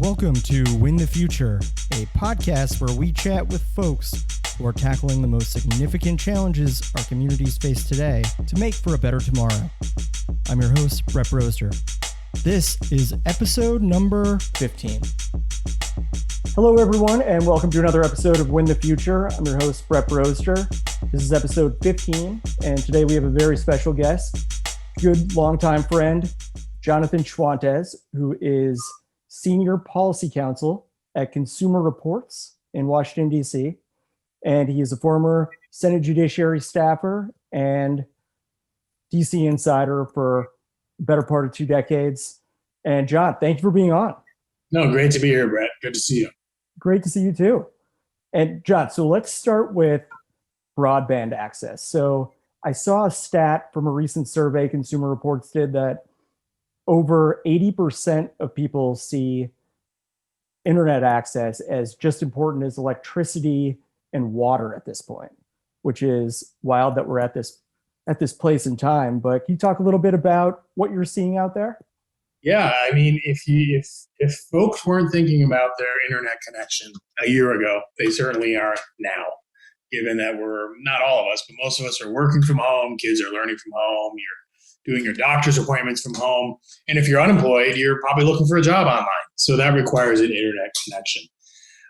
Welcome to Win the Future, a podcast where we chat with folks who are tackling the most significant challenges our communities face today to make for a better tomorrow. I'm your host, Brett Broster. This is episode number 15. Hello, everyone, and welcome to another episode of Win the Future. I'm your host, Brett Broster. This is episode 15, and today we have a very special guest, good longtime friend, Jonathan Schwantes, who is Senior Policy Counsel at Consumer Reports in Washington, D.C., and he is a former Senate Judiciary staffer and D.C. insider for the better part of 2 decades. And John, thank you for being on. No, great to be here, Brett. Good to see you. Great to see you too. And John, so let's start with broadband access. So I saw a stat from a recent survey Consumer Reports did that over 80% of people see internet access as just important as electricity and water at this point, which is wild that we're at this place in time. But can you talk a little bit about what you're seeing out there? Yeah, I mean, if folks weren't thinking about their internet connection a year ago, they certainly are now, given that not all of us, but most of us are working from home, kids are learning from home, you're doing your doctor's appointments from home. And if you're unemployed, you're probably looking for a job online. So that requires an internet connection.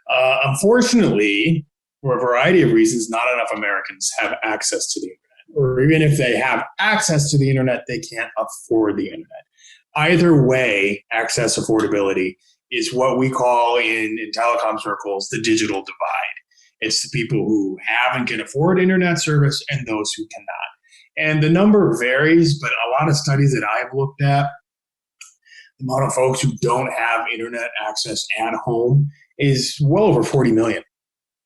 Unfortunately, for a variety of reasons, not enough Americans have access to the internet. Or even if they have access to the internet, they can't afford the internet. Either way, access affordability is what we call in telecom circles the digital divide. It's the people who have and can afford internet service and those who cannot. And the number varies, but a lot of studies that I've looked at, the amount of folks who don't have internet access at home is well over 40 million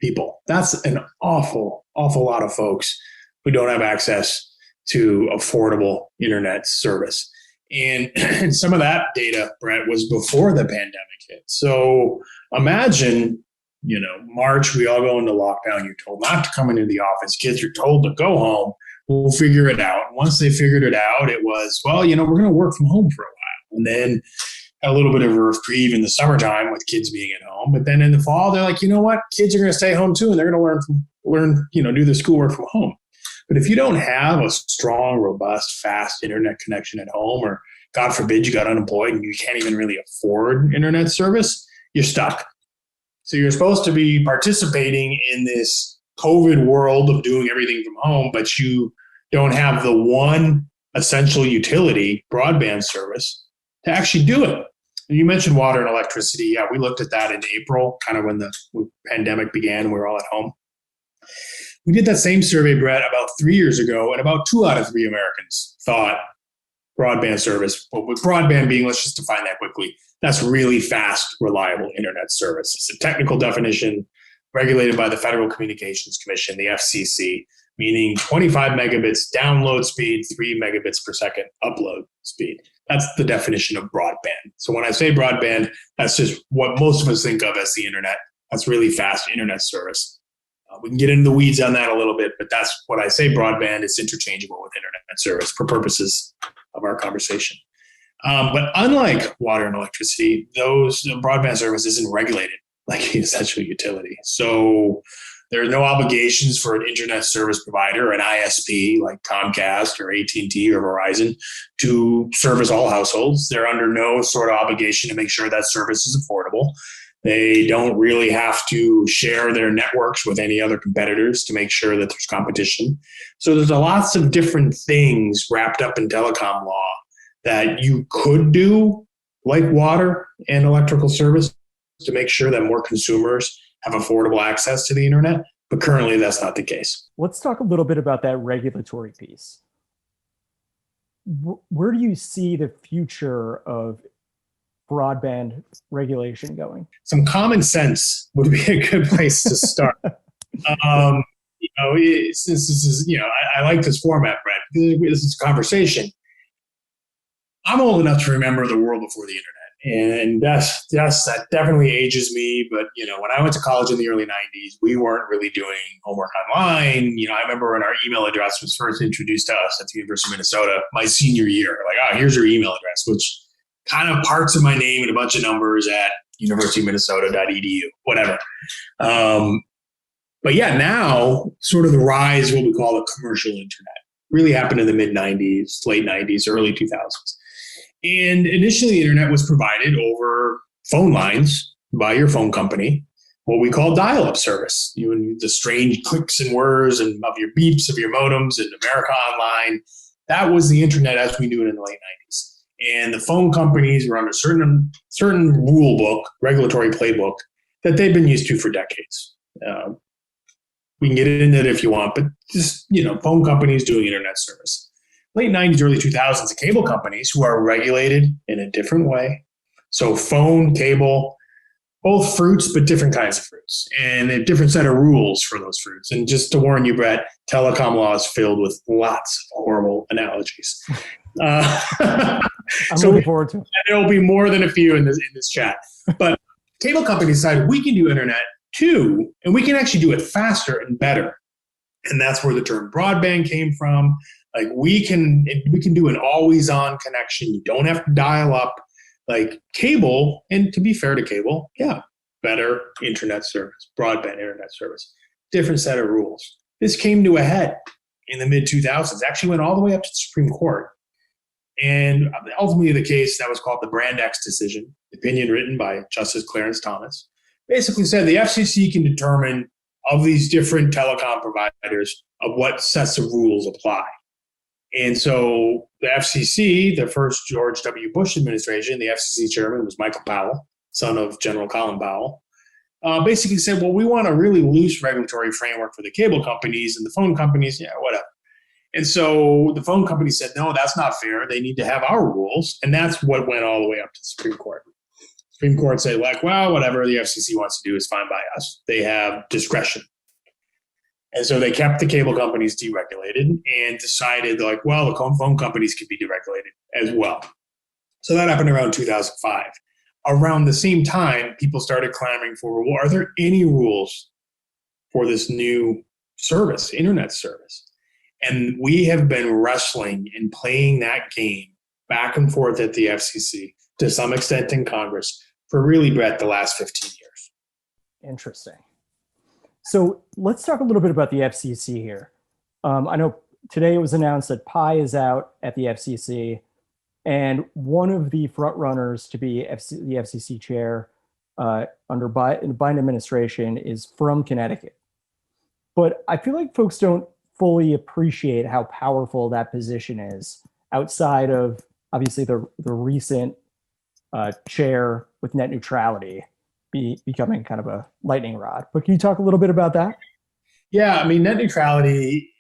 people. That's an awful lot of folks who don't have access to affordable internet service. And some of that data, Brett, was before the pandemic hit. So imagine, March, we all go into lockdown. You're told not to come into the office. Kids are told to go home. We'll figure it out. Once they figured it out, it was, we're going to work from home for a while. And then a little bit of a reprieve in the summertime with kids being at home. But then in the fall, they're like, you know what? Kids are going to stay home too, and they're going to do their schoolwork from home. But if you don't have a strong, robust, fast internet connection at home, or God forbid you got unemployed and you can't even really afford internet service, you're stuck. So you're supposed to be participating in this COVID world of doing everything from home, but you don't have the one essential utility, broadband service, to actually do it. You mentioned water and electricity. Yeah, we looked at that in April, kind of when the pandemic began, we were all at home. We did that same survey, Brett, about 3 years ago, and about 2 out of 3 Americans thought broadband service, but with broadband being, let's just define that quickly, that's really fast, reliable internet service. It's a technical definition regulated by the Federal Communications Commission, the FCC, meaning 25 megabits download speed, 3 megabits per second upload speed. That's the definition of broadband. So when I say broadband, that's just what most of us think of as the internet. That's really fast internet service. We can get into the weeds on that a little bit, but that's what I say broadband is interchangeable with internet service for purposes of our conversation. But unlike water and electricity, broadband service isn't regulated like an essential utility. So there are no obligations for an internet service provider, an ISP like Comcast or AT&T or Verizon, to service all households. They're under no sort of obligation to make sure that service is affordable. They don't really have to share their networks with any other competitors to make sure that there's competition. So there's lots of different things wrapped up in telecom law that you could do, like water and electrical service, to make sure that more consumers have affordable access to the internet. But currently, that's not the case. Let's talk a little bit about that regulatory piece. Where do you see the future of broadband regulation going? Some common sense would be a good place to start. Since this is, I like this format, Brett. This is conversation. I'm old enough to remember the world before the internet. And that definitely ages me. But, when I went to college in the early 90s, we weren't really doing homework online. I remember when our email address was first introduced to us at the University of Minnesota, my senior year, like, here's your email address, which kind of parts of my name and a bunch of numbers at universityofminnesota.edu, whatever. But yeah, now sort of the rise of what we call the commercial internet really happened in the mid 90s, late 90s, early 2000s. And initially, the internet was provided over phone lines by your phone company, what we call dial-up service. The strange clicks and whirs and of your beeps of your modems and America Online. That was the internet as we knew it in the late 90s. And the phone companies were under certain rule book, regulatory playbook that they've been used to for decades. We can get into it if you want, but just, phone companies doing internet service. Late 90s, early 2000s, the cable companies who are regulated in a different way. So phone, cable, both fruits, but different kinds of fruits, and a different set of rules for those fruits. And just to warn you, Brett, telecom law is filled with lots of horrible analogies. I'm looking forward to it. There will be more than a few in this chat. But cable companies decide we can do internet too, and we can actually do it faster and better. And that's where the term broadband came from. Like we can do an always-on connection. You don't have to dial up. Like cable, and to be fair to cable, yeah, better internet service, broadband internet service, different set of rules. This came to a head in the mid-2000s, actually went all the way up to the Supreme Court. And ultimately the case that was called the Brand X decision, opinion written by Justice Clarence Thomas, basically said the FCC can determine of these different telecom providers of what sets of rules apply. And so the FCC, the first George W. Bush administration, the FCC chairman was Michael Powell, son of General Colin Powell, basically said, well, we want a really loose regulatory framework for the cable companies and the phone companies, yeah, whatever. And so the phone company said, no, that's not fair. They need to have our rules. And that's what went all the way up to the Supreme Court. Supreme Court said, like, well, whatever the FCC wants to do is fine by us. They have discretion. And so they kept the cable companies deregulated and decided, like, well, the phone companies can be deregulated as well. So that happened around 2005. Around the same time, people started clamoring for, well, are there any rules for this new service, internet service? And we have been wrestling and playing that game back and forth at the FCC, to some extent in Congress, for really, Brett, the last 15 years. Interesting. So let's talk a little bit about the FCC here. I know today it was announced that Pi is out at the FCC, and one of the front runners to be the FCC chair under the Biden administration is from Connecticut. But I feel like folks don't fully appreciate how powerful that position is outside of obviously the recent chair with net neutrality becoming kind of a lightning rod. But can you talk a little bit about that? Yeah, I mean, net neutrality,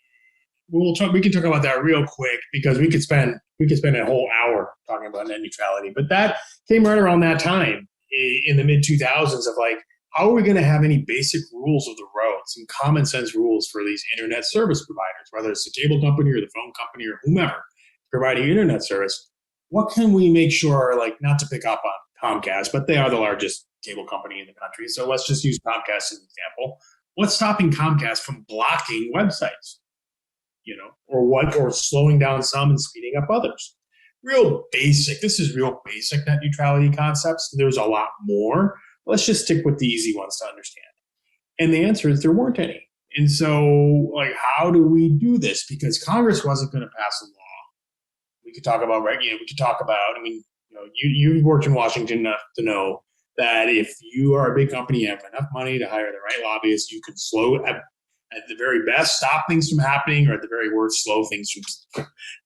we can talk about that real quick because we could spend a whole hour talking about net neutrality. But that came right around that time in the mid 2000s of like, how are we going to have any basic rules of the road, some common sense rules for these internet service providers, whether it's the cable company or the phone company or whomever providing internet service? What can we make sure, like, not to pick up on Comcast, but they are the largest cable company in the country. So let's just use Comcast as an example. What's stopping Comcast from blocking websites, or slowing down some and speeding up others? This is real basic net neutrality concepts. There's a lot more. Let's just stick with the easy ones to understand. And the answer is there weren't any. And so, like, how do we do this? Because Congress wasn't going to pass a law. We could talk about, you've worked in Washington enough to know that if you are a big company, you have enough money to hire the right lobbyists, you can at the very best, stop things from happening, or at the very worst, slow things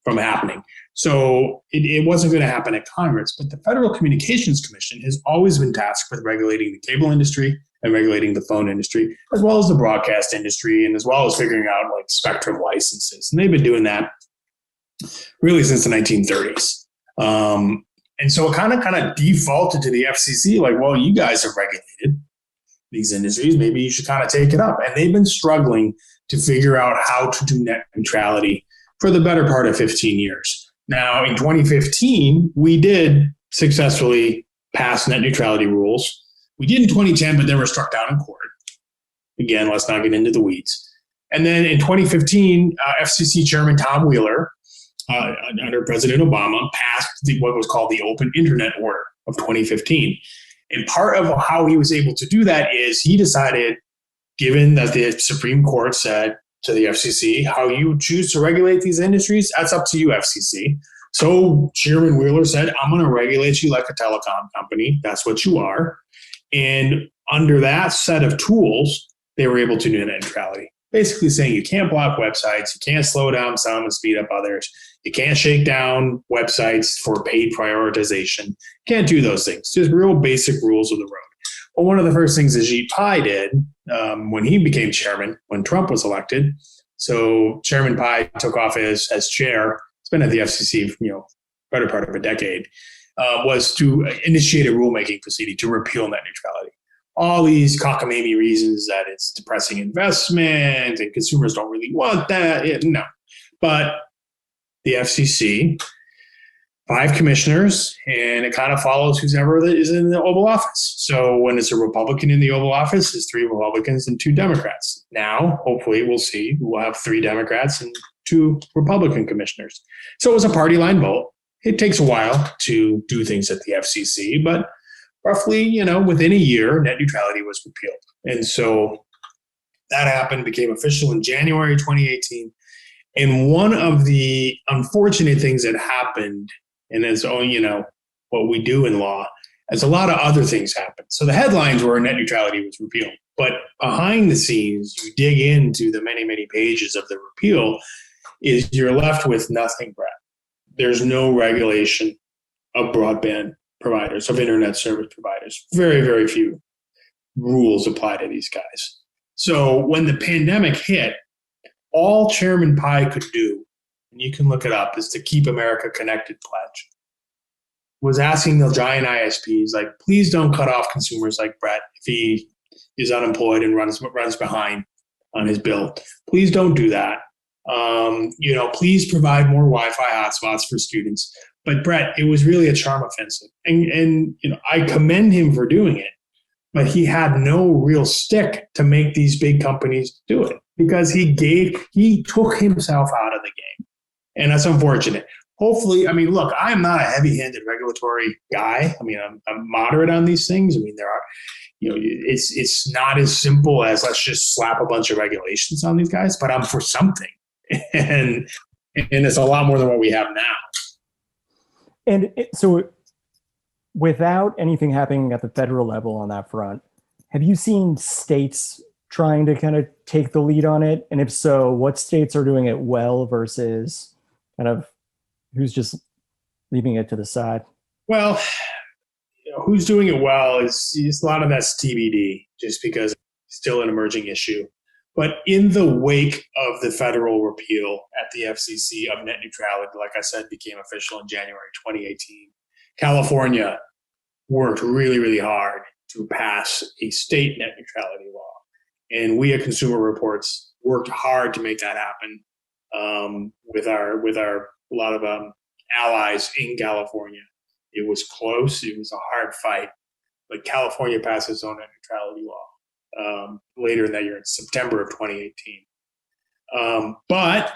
from happening. So it wasn't going to happen at Congress, but the Federal Communications Commission has always been tasked with regulating the cable industry and regulating the phone industry, as well as the broadcast industry, and as well as figuring out like spectrum licenses. And they've been doing that really since the 1930s. And so it kind of defaulted to the FCC, like, well, you guys have regulated these industries, maybe you should kind of take it up. And they've been struggling to figure out how to do net neutrality for the better part of 15 years. Now, in 2015, we did successfully pass net neutrality rules. We did in 2010, but they were struck down in court. Again, let's not get into the weeds. And then in 2015, FCC Chairman Tom Wheeler, under President Obama, passed what was called the Open Internet Order of 2015. And part of how he was able to do that is he decided, given that the Supreme Court said to the FCC, how you choose to regulate these industries, that's up to you, FCC. So Chairman Wheeler said, I'm going to regulate you like a telecom company. That's what you are. And under that set of tools, they were able to do net neutrality. Basically saying you can't block websites, you can't slow down some and speed up others, you can't shake down websites for paid prioritization. You can't do those things. Just real basic rules of the road. Well, one of the first things Ajit Pai did when he became chairman, when Trump was elected, so Chairman Pai took office as chair, he's been at the FCC for better part of a decade, was to initiate a rulemaking proceeding to repeal net neutrality. All these cockamamie reasons that it's depressing investment and consumers don't really want that. No. But the FCC, 5 commissioners, and it kind of follows whoever is in the Oval Office. So when it's a Republican in the Oval Office, it's 3 Republicans and 2 Democrats. Now, hopefully, we'll have 3 Democrats and 2 Republican commissioners. So it was a party line vote. It takes a while to do things at the FCC, but roughly, within a year, net neutrality was repealed. And so that happened, became official in January 2018. And one of the unfortunate things that happened, and as what we do in law, as a lot of other things happened. So the headlines were net neutrality was repealed. But behind the scenes, you dig into the many, many pages of the repeal, is you're left with nothing, Brett. There's no regulation of broadband providers, of internet service providers. Very, very few rules apply to these guys. So when the pandemic hit, all Chairman Pai could do, and you can look it up, is the Keep America Connected pledge, was asking the giant ISPs, like, please don't cut off consumers like Brett if he is unemployed and runs behind on his bill. Please don't do that. Please provide more Wi-Fi hotspots for students. But Brett, it was really a charm offensive. And I commend him for doing it, but he had no real stick to make these big companies do it because he took himself out of the game. And that's unfortunate. Hopefully, look, I'm not a heavy-handed regulatory guy. I'm moderate on these things. There are, it's not as simple as let's just slap a bunch of regulations on these guys, but I'm for something. And it's a lot more than what we have now. And so without anything happening at the federal level on that front, have you seen states trying to kind of take the lead on it? And if so, what states are doing it well versus kind of who's just leaving it to the side? Well, who's doing it well is a lot of that's TBD, just because it's still an emerging issue. But in the wake of the federal repeal at the FCC of net neutrality, like I said, became official in January 2018, California worked really, really hard to pass a state net neutrality law. And we at Consumer Reports worked hard to make that happen with a lot of allies in California. It was close. It was a hard fight. But California passed its own net neutrality law later in that year, in September of 2018. But I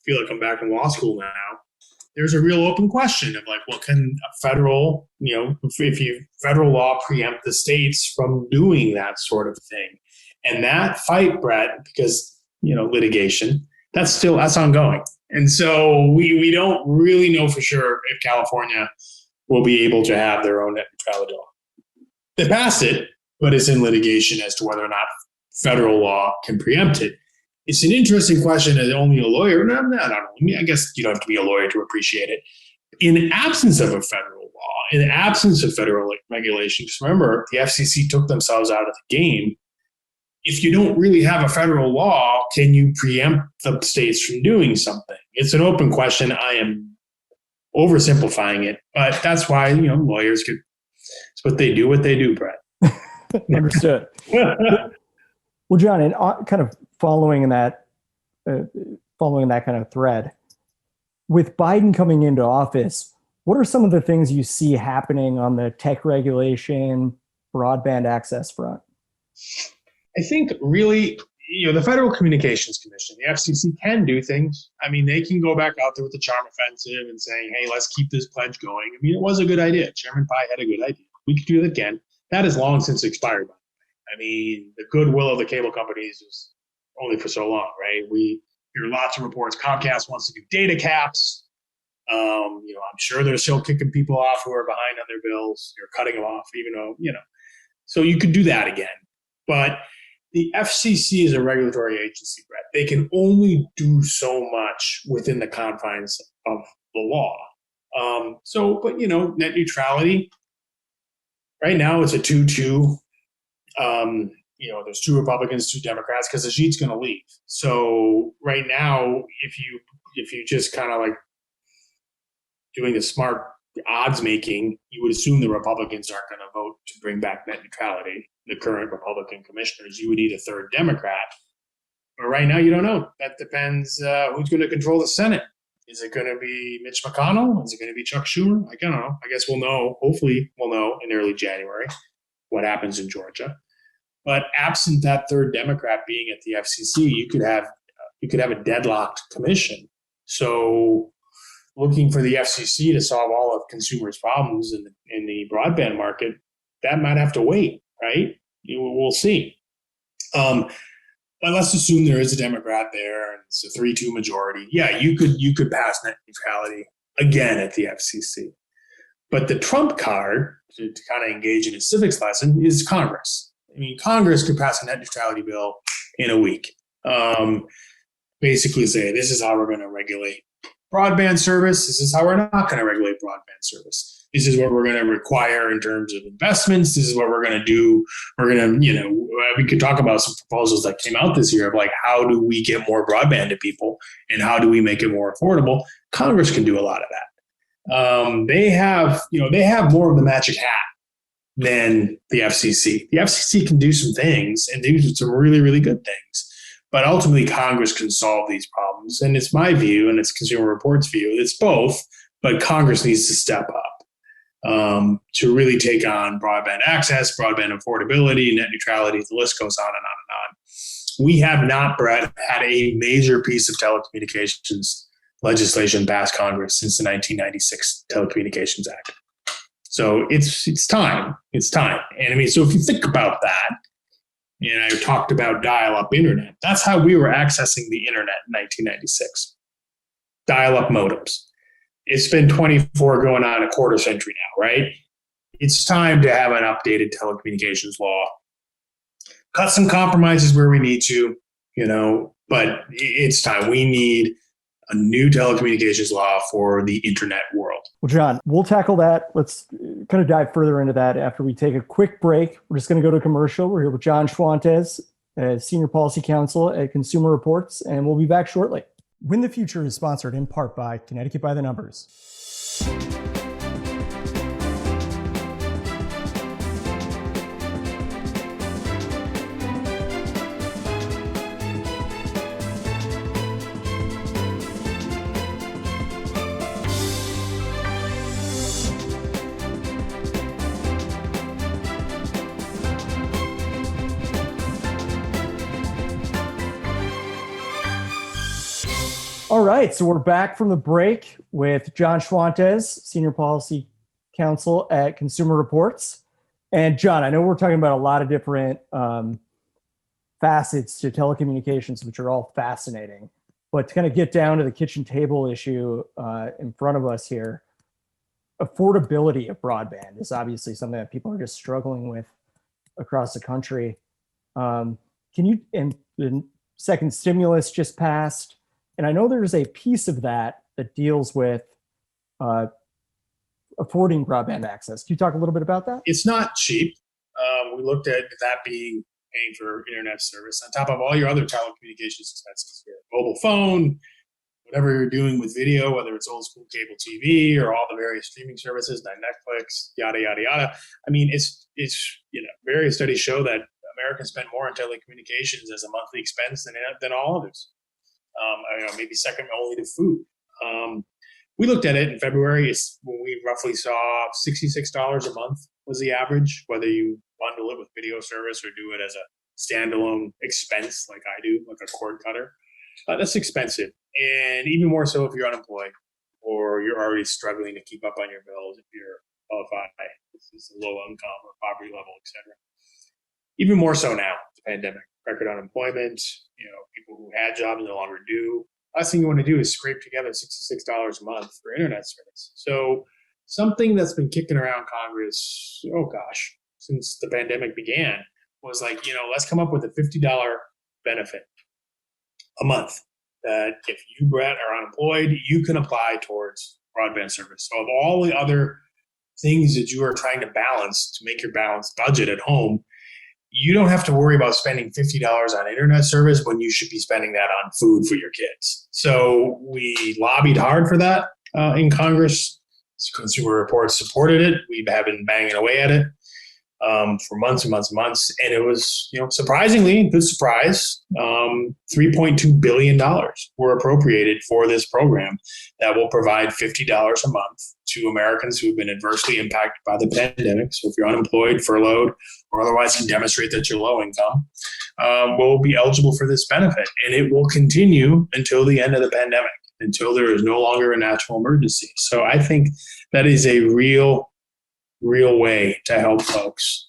feel like I'm back in law school now. There's a real open question of like, well, can a federal law preempt the states from doing that sort of thing? And that fight, Brett, because, litigation, that's ongoing. And so we don't really know for sure if California will be able to have their own net neutrality law. They passed it, but it's in litigation as to whether or not federal law can preempt it. It's an interesting question as only a lawyer. No, I don't know. I guess you don't have to be a lawyer to appreciate it. In absence of a federal law, in the absence of federal regulations, remember, the FCC took themselves out of the game. If you don't really have a federal law, can you preempt the states from doing something? It's an open question. I am oversimplifying it, but that's why, lawyers it's what they do, Brett. Understood. Well, John, and kind of following that kind of thread, with Biden coming into office, what are some of the things you see happening on the tech regulation, broadband access front? I think really, the Federal Communications Commission, the FCC, can do things. They can go back out there with the charm offensive and saying, hey, let's keep this pledge going. It was a good idea. Chairman Pai had a good idea. We could do it again. that has long since expired. I mean, the goodwill of the cable companies is only for so long, right? We hear lots of reports. Comcast wants to do data caps. I'm sure they're still kicking people off who are behind on their bills. You're cutting them off, even though, so you could do that again. But the FCC is a regulatory agency, Brett. They can only do so much within the confines of the law. But net neutrality, right now it's a 2-2. There's 2 Republicans, 2 Democrats, because Ajit's going to leave. So right now, if you just kind of like doing the smart odds making, you would assume the Republicans aren't going to vote to bring back net neutrality. The current Republican commissioners, you would need a 3rd Democrat. But right now, you don't know. That depends who's going to control the Senate. Is it going to be Mitch McConnell? Is it going to be Chuck Schumer? I don't know. I guess we'll know. Hopefully, we'll know in early January what happens in Georgia. But absent that 3rd Democrat being at the FCC, you could have a deadlocked commission. So, looking for the FCC to solve all of consumers' problems in the broadband market, that might have to wait, right? We'll see. But let's assume there is a Democrat there and it's a 3-2 majority. Yeah, you could pass net neutrality again at the FCC. But the trump card, to kind of engage in a civics lesson, is Congress. I mean, Congress could pass a net neutrality bill in a week. Basically say, this is how we're going to regulate broadband service. This is how we're not going to regulate broadband service. This is what we're going to require in terms of investments. This is what we're going to do. We're going to, we could talk about some proposals that came out this year of like, how do we get more broadband to people and how do we make it more affordable? Congress can do a lot of that. They have more of the magic hat than the FCC. The FCC can do some things and do some really, really good things. But ultimately, Congress can solve these problems. And it's my view, and it's Consumer Reports' view, it's both, but Congress needs to step up to really take on broadband access, broadband affordability, net neutrality, the list goes on and on and on. We have not, Brett, had a major piece of telecommunications legislation pass Congress since the 1996 Telecommunications Act. So it's time. It's time. And I mean, so if you think about that, and I talked about dial-up internet. That's how we were accessing the internet in 1996. Dial-up modems. It's been 24 going on a quarter century now, right? It's time to have an updated telecommunications law. Cut some compromises where we need to, but it's time. We need a new telecommunications law for the internet world. Well, John, we'll tackle that. Let's kind of dive further into that after we take a quick break. We're just going to go to commercial. We're here with John Schwantes, Senior Policy Counsel at Consumer Reports, and we'll be back shortly. Win the Future is sponsored in part by Connecticut by the Numbers. All right, so we're back from the break with John Schwantes, Senior Policy Counsel at Consumer Reports. And John, I know we're talking about a lot of different facets to telecommunications, which are all fascinating. But to kind of get down to the kitchen table issue in front of us here, affordability of broadband is obviously something that people are just struggling with across the country. And the second stimulus just passed. And I know there's a piece of that deals with affording broadband access. Can you talk a little bit about that? It's not cheap. We looked at that being paying for internet service on top of all your other telecommunications expenses, your mobile phone, whatever you're doing with video, whether it's old school cable TV or all the various streaming services, like Netflix, yada, yada, yada. I mean, it's various studies show that Americans spend more on telecommunications as a monthly expense than all others. Maybe second only to food. We looked at it in February. It's when we roughly saw $66 a month was the average, whether you bundle it with video service or do it as a standalone expense like I do, like a cord cutter. That's expensive. And even more so if you're unemployed or you're already struggling to keep up on your bills if you're qualified. is low income or poverty level, et cetera. Even more so now, the pandemic, record unemployment, people who had jobs no longer do. Last thing you want to do is scrape together $66 a month for internet service. So something that's been kicking around Congress, since the pandemic began, was like, let's come up with a $50 benefit a month that if you, Brett, are unemployed, you can apply towards broadband service. So of all the other things that you are trying to balance to make your balanced budget at home, you don't have to worry about spending $50 on internet service when you should be spending that on food for your kids. So we lobbied hard for that in Congress. Consumer Reports supported it. We have been banging away at it for months and months and months. And it was, surprisingly, good surprise, $3.2 billion were appropriated for this program that will provide $50 a month to Americans who have been adversely impacted by the pandemic. So if you're unemployed, furloughed, or otherwise can demonstrate that you're low income, will be eligible for this benefit. And it will continue until the end of the pandemic, until there is no longer a national emergency. So I think that is a real way to help folks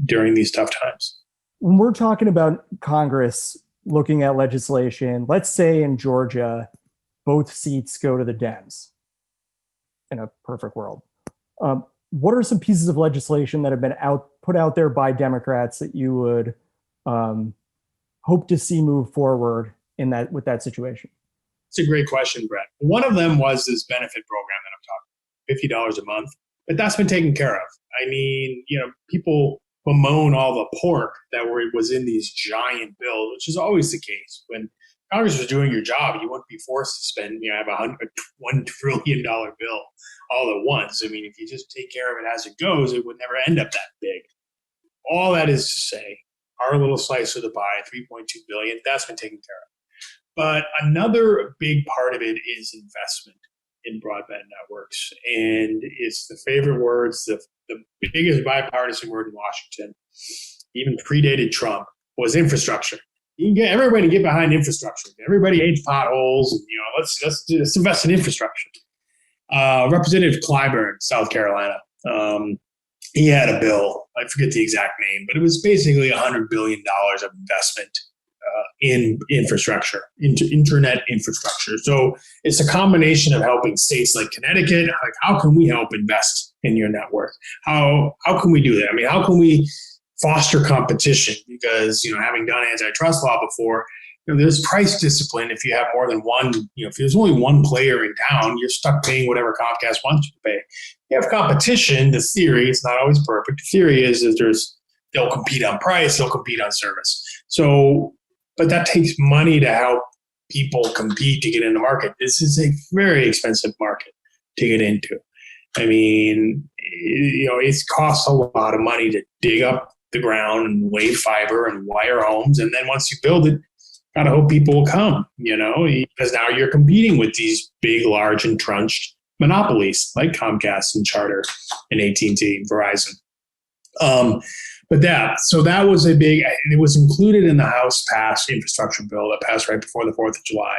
during these tough times. When we're talking about Congress looking at legislation, let's say in Georgia, both seats go to the Dems in a perfect world. What are some pieces of legislation that have been put out there by Democrats that you would hope to see move forward with that situation? It's a great question, Brett. One of them was this benefit program that I'm talking, $50 a month, but that's been taken care of. I mean, people bemoan all the pork that was in these giant bills, which is always the case. When Congress was doing your job, you wouldn't be forced to spend, have $1 trillion bill all at once. I mean, if you just take care of it as it goes, it would never end up that big. All that is to say, our little slice of the pie, $3.2 billion, that's been taken care of. But another big part of it is investment in broadband networks. And it's the favorite words, the biggest bipartisan word in Washington, even predated Trump, was infrastructure. You can get everybody to get behind infrastructure. Everybody hates potholes. And, let's invest in infrastructure. Representative Clyburn, South Carolina, he had a bill. I forget the exact name, but it was basically $100 billion of investment in infrastructure, into internet infrastructure. So it's a combination of helping states like Connecticut. Like, how can we help invest in your network? How can we do that? I mean, how can we foster competition? Because, having done antitrust law before, there's price discipline. If you have more than one, if there's only one player in town, you're stuck paying whatever Comcast wants you to pay. You have competition. The theory, it's not always perfect. The theory is that they'll compete on price, they'll compete on service. So, but that takes money to help people compete to get in the market. This is a very expensive market to get into. I mean, it costs a lot of money to dig up the ground and lay fiber and wire homes. And then once you build it, gotta hope people will come, because now you're competing with these big, large, entrenched monopolies like Comcast and Charter and AT&T and Verizon. So that was it was included in the House passed infrastructure bill that passed right before the 4th of July.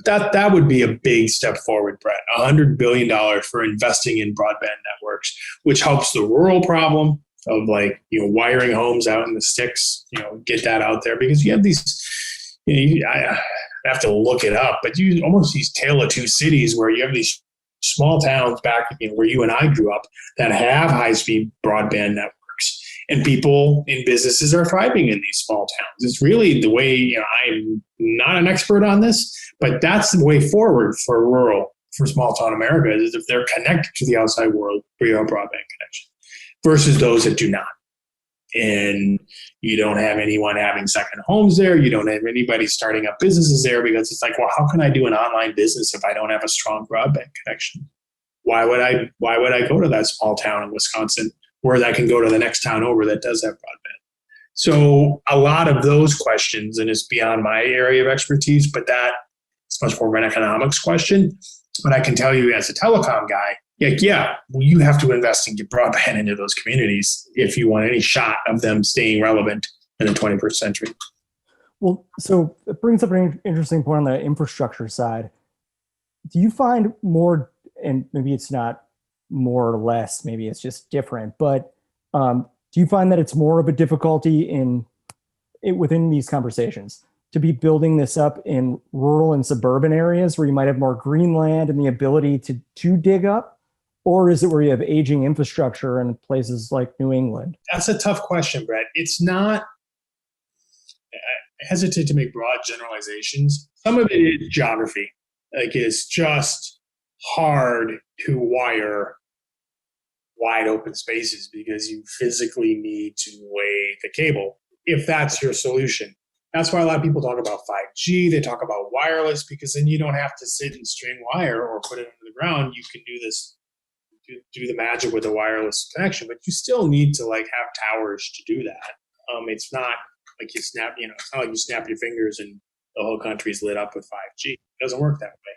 But that would be a big step forward, Brett. $100 billion for investing in broadband networks, which helps the rural problem of wiring homes out in the sticks, get that out there, because you have these, I have to look it up, but you almost these tale of two cities where you have these small towns back where you and I grew up that have high-speed broadband networks. And people in businesses are thriving in these small towns. It's really the way, I'm not an expert on this, but that's the way forward for small town America, is if they're connected to the outside world via a broadband connection versus those that do not. And you don't have anyone having second homes there. You don't have anybody starting up businesses there, because it's like, well, how can I do an online business if I don't have a strong broadband connection? Why would I go to that small town in Wisconsin where I can go to the next town over that does have broadband? So a lot of those questions, and it's beyond my area of expertise, but that is much more of an economics question. But I can tell you as a telecom guy, you have to invest and get broadband into those communities if you want any shot of them staying relevant in the 21st century. Well, so it brings up an interesting point on the infrastructure side. Do you find more, and maybe it's not more or less. Maybe it's just different. But do you find that it's more of a difficulty within these conversations to be building this up in rural and suburban areas where you might have more green land and the ability to dig up? Or is it where you have aging infrastructure in places like New England? That's a tough question, Brett. It's not, I hesitate to make broad generalizations. Some of it is geography. Like, it's just hard to wire wide open spaces because you physically need to lay the cable, if that's your solution. That's why a lot of people talk about 5G. They talk about wireless, because then you don't have to sit and string wire or put it under the ground. You can do this, do the magic with a wireless connection, but you still need to like have towers to do that. It's not like you snap, it's not like you snap your fingers and the whole country's lit up with 5G. It doesn't work that way.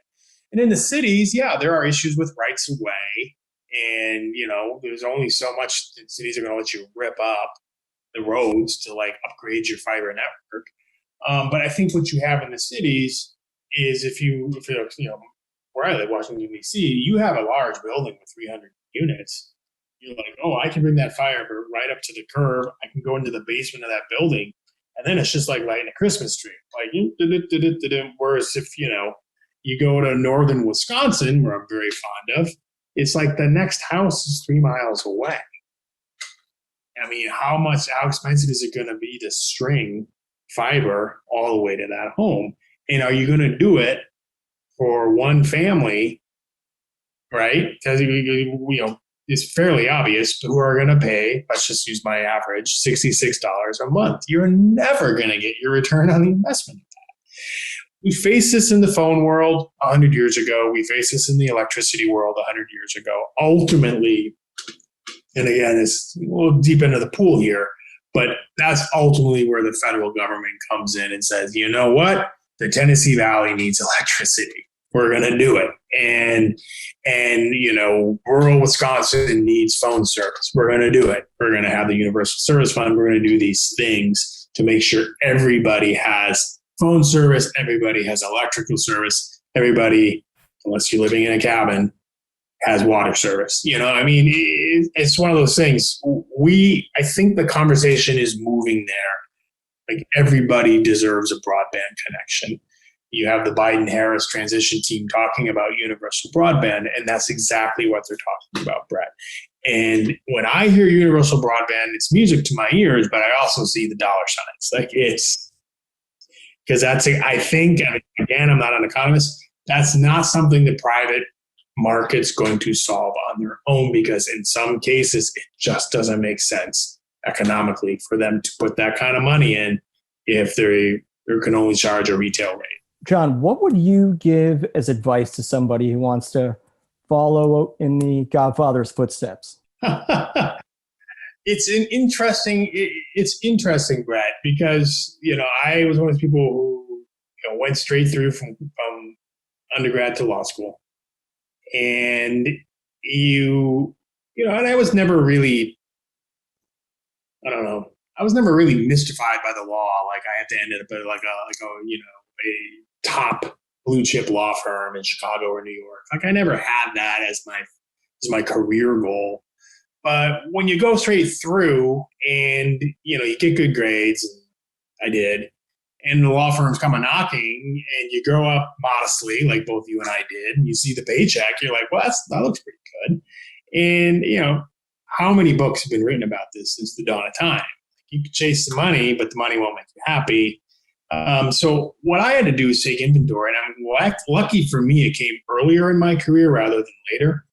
And in the cities, yeah, there are issues with rights of way. And, there's only so much that cities are going to let you rip up the roads to like upgrade your fiber network. But I think what you have in the cities is if you're, where I live, Washington, D.C., you have a large building with 300 units. You're like, oh, I can bring that fiber right up to the curb. I can go into the basement of that building. And then it's just like lighting a Christmas tree. Like, whereas if, you go to northern Wisconsin, where I'm very fond of, it's like the next house is 3 miles away. I mean, how expensive is it going to be to string fiber all the way to that home? And are you going to do it for one family, right? Because, it's fairly obvious who are going to pay, let's just use my average, $66 a month. You're never going to get your return on the investment of that. We faced this in the phone world 100 years ago. We faced this in the electricity world 100 years ago. Ultimately, and again, it's a little deep into the pool here, but that's ultimately where the federal government comes in and says, you know what? The Tennessee Valley needs electricity. We're going to do it. And rural Wisconsin needs phone service. We're going to do it. We're going to have the Universal Service Fund. We're going to do these things to make sure everybody has phone service, everybody has electrical service, everybody, unless you're living in a cabin, has water service. It's one of those things. I think the conversation is moving there. Like, everybody deserves a broadband connection. You have the Biden-Harris transition team talking about universal broadband, and that's exactly what they're talking about, Brett. And when I hear universal broadband, it's music to my ears, but I also see the dollar signs. Like, it's because again, I'm not an economist. That's not something the private market's going to solve on their own, because in some cases, it just doesn't make sense economically for them to put that kind of money in if they can only charge a retail rate. John, what would you give as advice to somebody who wants to follow in the Godfather's footsteps? It's interesting, Brett, because, I was one of those people who went straight through from undergrad to law school. And and I was never really, I was never really mystified by the law. Like, I had to end up at a top blue chip law firm in Chicago or New York. Like, I never had that as my career goal. But when you go straight through and, you get good grades, and I did, and the law firms come knocking, and you grow up modestly, like both you and I did, and you see the paycheck, you're like, well, that looks pretty good. And, how many books have been written about this since the dawn of time? You can chase the money, but the money won't make you happy. So what I had to do is take inventory, and I'm lucky for me, it came earlier in my career rather than later.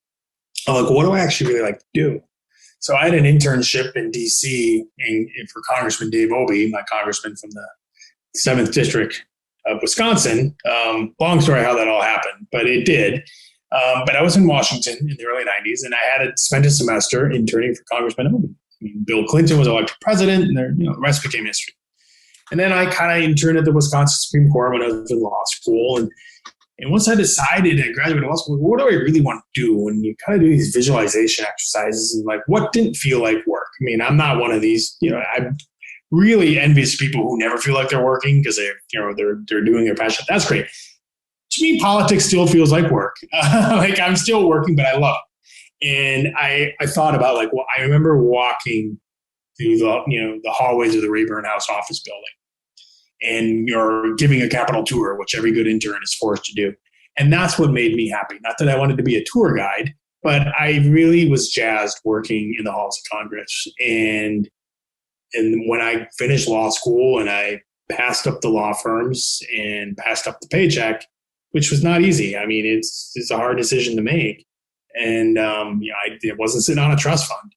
I'm like, what do I actually really like to do? So I had an internship in D.C. and for Congressman Dave Obey, my congressman from the 7th District of Wisconsin. Long story how that all happened, but it did. But I was in Washington in the early 90s, and I had spent a semester interning for Congressman Obey. Bill Clinton was elected president, and the rest became history. And then I kind of interned at the Wisconsin Supreme Court when I was in law school. And once I decided I graduated law school, what do I really want to do? And you kind of do these visualization exercises and like, what didn't feel like work? I'm not one of these, I'm really envious people who never feel like they're working because they're doing their passion. That's great. To me, politics still feels like work. Like, I'm still working, but I love And I thought about like, well, I remember walking through the hallways of the Rayburn House office building, and you're giving a Capitol tour, which every good intern is forced to do. And that's what made me happy. Not that I wanted to be a tour guide, but I really was jazzed working in the halls of Congress. And when I finished law school and I passed up the law firms and passed up the paycheck, which was not easy. I mean, it's a hard decision to make. And it wasn't sitting on a trust fund.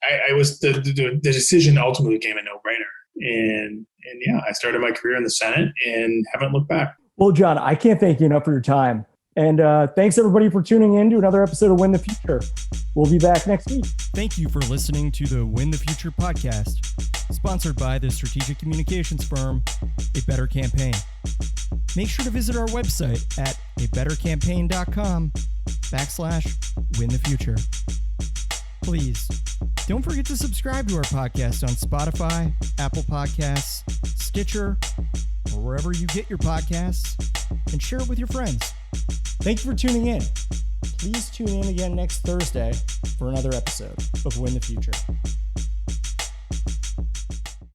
I was the decision ultimately became a no-brainer. And yeah, I started my career in the Senate and haven't looked back. Well, John, I can't thank you enough for your time. And thanks everybody for tuning in to another episode of Win the Future. We'll be back next week. Thank you for listening to the Win the Future podcast, sponsored by the strategic communications firm, A Better Campaign. Make sure to visit our website at abettercampaign.com/winthefuture. Please don't forget to subscribe to our podcast on Spotify, Apple Podcasts, Stitcher, or wherever you get your podcasts, and share it with your friends. Thank you for tuning in. Please tune in again next Thursday for another episode of Win the Future.